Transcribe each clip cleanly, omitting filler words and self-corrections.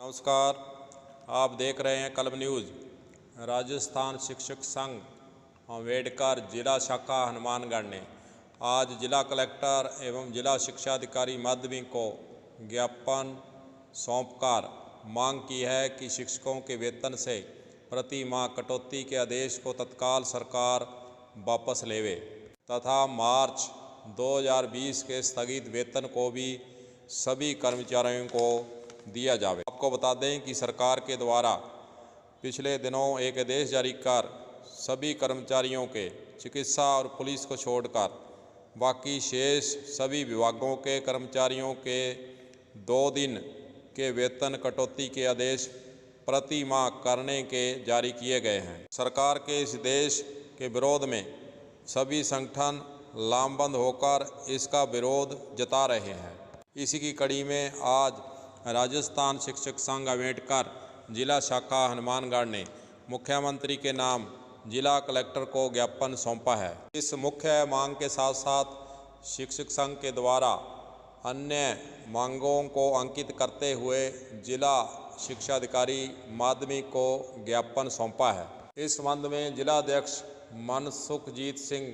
नमस्कार, आप देख रहे हैं कलम न्यूज़। राजस्थान शिक्षक संघ अम्बेडकर जिला शाखा हनुमानगढ़ ने आज जिला कलेक्टर एवं जिला शिक्षा अधिकारी माध्यमिक को ज्ञापन सौंपकर मांग की है कि शिक्षकों के वेतन से प्रति माह कटौती के आदेश को तत्काल सरकार वापस लेवे तथा मार्च 2020 के स्थगित वेतन को भी सभी कर्मचारियों को दिया जावे। आपको बता दें कि सरकार के द्वारा पिछले दिनों एक आदेश जारी कर सभी कर्मचारियों के चिकित्सा और पुलिस को छोड़कर बाकी शेष सभी विभागों के कर्मचारियों के 2 दिन के वेतन कटौती के आदेश प्रति माह करने के जारी किए गए हैं। सरकार के इस आदेश के विरोध में सभी संगठन लामबंद होकर इसका विरोध जता रहे हैं। इसी की कड़ी में आज राजस्थान शिक्षक संघ अम्बेडकर जिला शाखा हनुमानगढ़ ने मुख्यमंत्री के नाम जिला कलेक्टर को ज्ञापन सौंपा है। इस मुख्य मांग के साथ साथ शिक्षक संघ के द्वारा अन्य मांगों को अंकित करते हुए जिला शिक्षा अधिकारी माध्यमिक को ज्ञापन सौंपा है। इस संबंध में जिलाध्यक्ष मनसुखजीत सिंह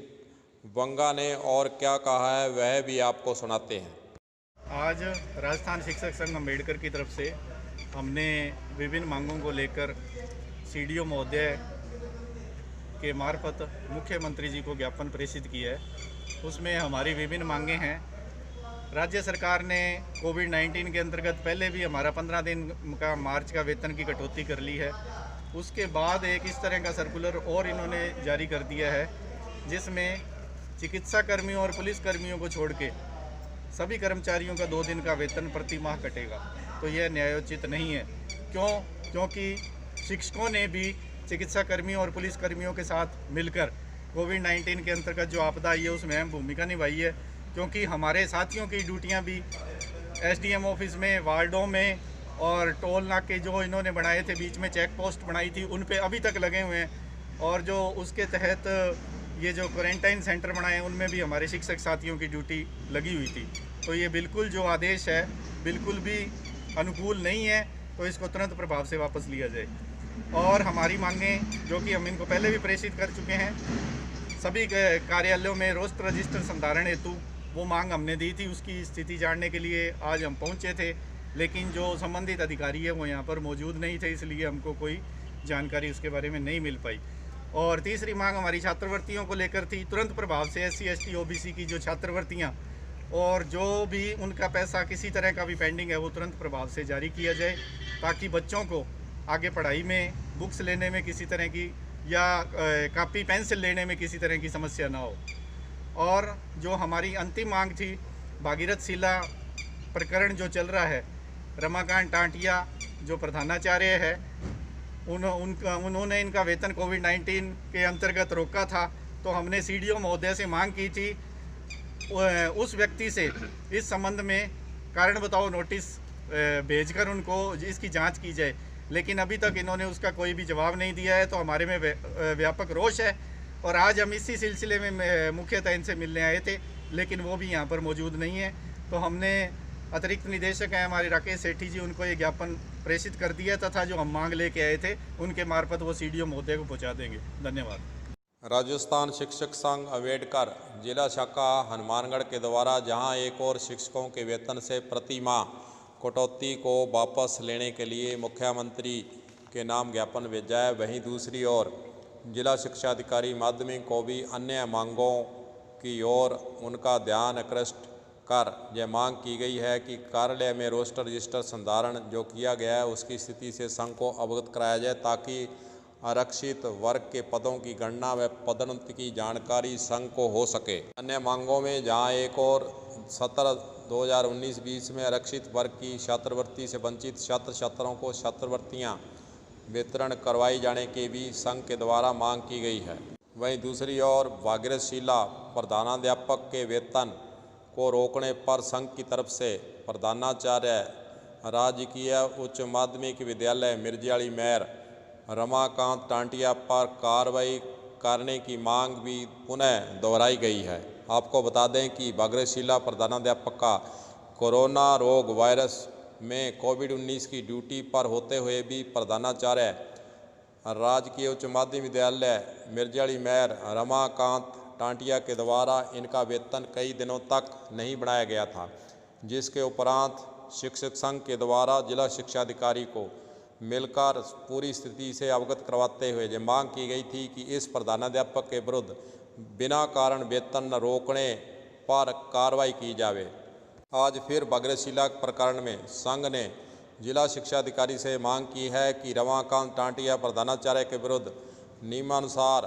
बंगा ने और क्या कहा है वह भी आपको सुनाते हैं। आज राजस्थान शिक्षक संघ अम्बेडकर की तरफ से हमने विभिन्न मांगों को लेकर सीडीओ महोदय के मार्फत मुख्यमंत्री जी को ज्ञापन प्रेषित किया है। उसमें हमारी विभिन्न मांगें हैं। राज्य सरकार ने कोविड-19 के अंतर्गत पहले भी हमारा 15 दिन का मार्च का वेतन की कटौती कर ली है। उसके बाद एक इस तरह का सर्कुलर और इन्होंने जारी कर दिया है जिसमें चिकित्सा कर्मियों और पुलिस कर्मियों को छोड़ के सभी कर्मचारियों का 2 दिन का वेतन प्रति माह कटेगा। तो यह न्यायोचित नहीं है। क्योंकि शिक्षकों ने भी चिकित्सा कर्मियों और पुलिस कर्मियों के साथ मिलकर कोविड-19 के अंतर्गत जो आपदा आई है उसमें अहम भूमिका निभाई है। क्योंकि हमारे साथियों की ड्यूटियां भी एसडीएम ऑफिस में, वार्डों में और टोल नाके जो इन्होंने बनाए थे, बीच में चेक पोस्ट बनाई थी, उन पे अभी तक लगे हुए हैं। और जो उसके तहत ये जो क्वारंटाइन सेंटर बनाए हैं उनमें भी हमारे शिक्षक साथियों की ड्यूटी लगी हुई थी। तो ये बिल्कुल जो आदेश है बिल्कुल भी अनुकूल नहीं है, तो इसको तुरंत प्रभाव से वापस लिया जाए। और हमारी मांगें जो कि हम इनको पहले भी प्रेषित कर चुके हैं, सभी कार्यालयों में रोस्टर रजिस्टर संधारण हेतु वो मांग हमने दी थी। उसकी स्थिति जानने के लिए आज हम पहुँचे थे, लेकिन जो संबंधित अधिकारी है वो यहाँ पर मौजूद नहीं थे, इसलिए हमको कोई जानकारी उसके बारे में नहीं मिल पाई। और तीसरी मांग हमारी छात्रवृत्तियों को लेकर थी। तुरंत प्रभाव से SC ST OBC की जो छात्रवृत्तियाँ और जो भी उनका पैसा किसी तरह का भी पेंडिंग है वो तुरंत प्रभाव से जारी किया जाए, ताकि बच्चों को आगे पढ़ाई में, बुक्स लेने में किसी तरह की या कापी पेंसिल लेने में किसी तरह की समस्या ना हो। और जो हमारी अंतिम मांग थी, भागीरथ शीला प्रकरण जो चल रहा है, रमाकांत टांटिया जो प्रधानाचार्य है उन्होंने इनका वेतन कोविड-19 के अंतर्गत रोका था। तो हमने सीडीओ महोदय से मांग की थी उस व्यक्ति से इस संबंध में कारण बताओ नोटिस भेजकर उनको इसकी जांच की जाए, लेकिन अभी तक इन्होंने उसका कोई भी जवाब नहीं दिया है। तो हमारे में व्यापक रोष है और आज हम इसी सिलसिले में मुख्यतः इनसे मिलने आए थे, लेकिन वो भी यहाँ पर मौजूद नहीं है। तो हमने अतिरिक्त निदेशक हैं हमारे राकेश सेठी जी, उनको ये ज्ञापन प्रेषित कर दिया तथा जो हम मांग लेके आए थे उनके मार्फत वो सीडीओ महोदय को पहुंचा देंगे। धन्यवाद। राजस्थान शिक्षक संघ अम्बेडकर जिला शाखा हनुमानगढ़ के द्वारा जहां एक और शिक्षकों के वेतन से प्रति माह कटौती को वापस लेने के लिए मुख्यमंत्री के नाम ज्ञापन भेजा है, वहीं दूसरी ओर जिला शिक्षा अधिकारी माध्यमिक को भी अन्य मांगों की ओर उनका ध्यान आकृष्ट कर यह मांग की गई है कि कार्यालय में रोस्टर रजिस्टर संधारण जो किया गया है उसकी स्थिति से संघ को अवगत कराया जाए, ताकि आरक्षित वर्ग के पदों की गणना व पदोन्नति की जानकारी संघ को हो सके। अन्य मांगों में जहां एक और 2019-20 में आरक्षित वर्ग की छात्रवृत्ति से वंचित छात्र छात्राओं को छात्रवृत्तियां वितरण करवाई जाने की भी संघ के द्वारा मांग की गई है। वहीं दूसरी ओर भागीरथ शीला प्रधानाध्यापक के वेतन को रोकने पर संघ की तरफ से प्रधानाचार्य राजकीय उच्च माध्यमिक विद्यालय मिर्जाली मेयर रमाकांत टांटिया पर कार्रवाई करने की मांग भी पुनः दोहराई गई है। आपको बता दें कि भागीरथ शीला प्रधानाध्यापक का कोरोना रोग वायरस में कोविड-19 की ड्यूटी पर होते हुए भी प्रधानाचार्य राजकीय उच्च माध्यमिक विद्यालय मिर्जाली महर रमाकांत टांटिया के द्वारा इनका वेतन कई दिनों तक नहीं बढ़ाया गया था, जिसके उपरांत शिक्षक संघ के द्वारा जिला शिक्षा अधिकारी को मिलकर पूरी स्थिति से अवगत करवाते हुए ये मांग की गई थी कि इस प्रधानाध्यापक के विरुद्ध बिना कारण वेतन न रोकने पर कार्रवाई की जावे। आज फिर बगरेशिला प्रकरण में संघ ने जिला शिक्षा अधिकारी से मांग की है कि रमाकांत टांटिया प्रधानाचार्य के विरुद्ध नियमानुसार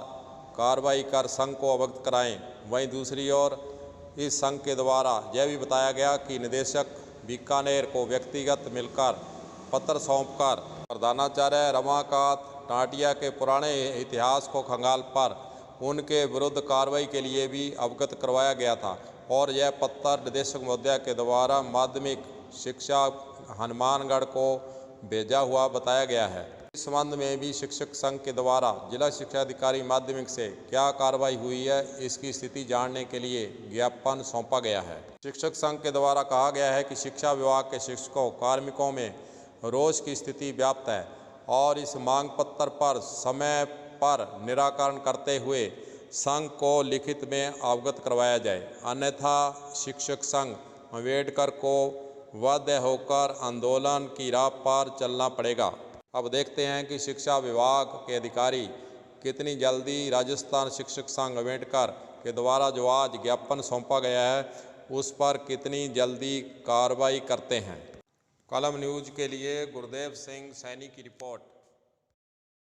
कार्रवाई कर संघ को अवगत कराएं। वहीं दूसरी ओर इस संघ के द्वारा यह भी बताया गया कि निदेशक बीकानेर को व्यक्तिगत मिलकर पत्र सौंपकर प्रधानाचार्य रमाकांत टांटिया के पुराने इतिहास को खंगाल पर उनके विरुद्ध कार्रवाई के लिए भी अवगत करवाया गया था और यह पत्र निदेशक महोदय के द्वारा माध्यमिक शिक्षा हनुमानगढ़ को भेजा हुआ बताया गया है। इस संबंध में भी शिक्षक संघ के द्वारा जिला शिक्षा अधिकारी माध्यमिक से क्या कार्रवाई हुई है, इसकी स्थिति जानने के लिए ज्ञापन सौंपा गया है। शिक्षक संघ के द्वारा कहा गया है कि शिक्षा विभाग के शिक्षकों कार्मिकों में रोष की स्थिति व्याप्त है और इस मांग पत्र पर समय पर निराकरण करते हुए संघ को लिखित में अवगत करवाया जाए, अन्यथा शिक्षक संघ अम्बेडकर को बाध्य होकर आंदोलन की राह पर चलना पड़ेगा। अब देखते हैं कि शिक्षा विभाग के अधिकारी कितनी जल्दी राजस्थान शिक्षक संघ अम्बेडकर के द्वारा जो आज ज्ञापन सौंपा गया है उस पर कितनी जल्दी कार्रवाई करते हैं। कलम न्यूज़ के लिए गुरदेव सिंह सैनी की रिपोर्ट।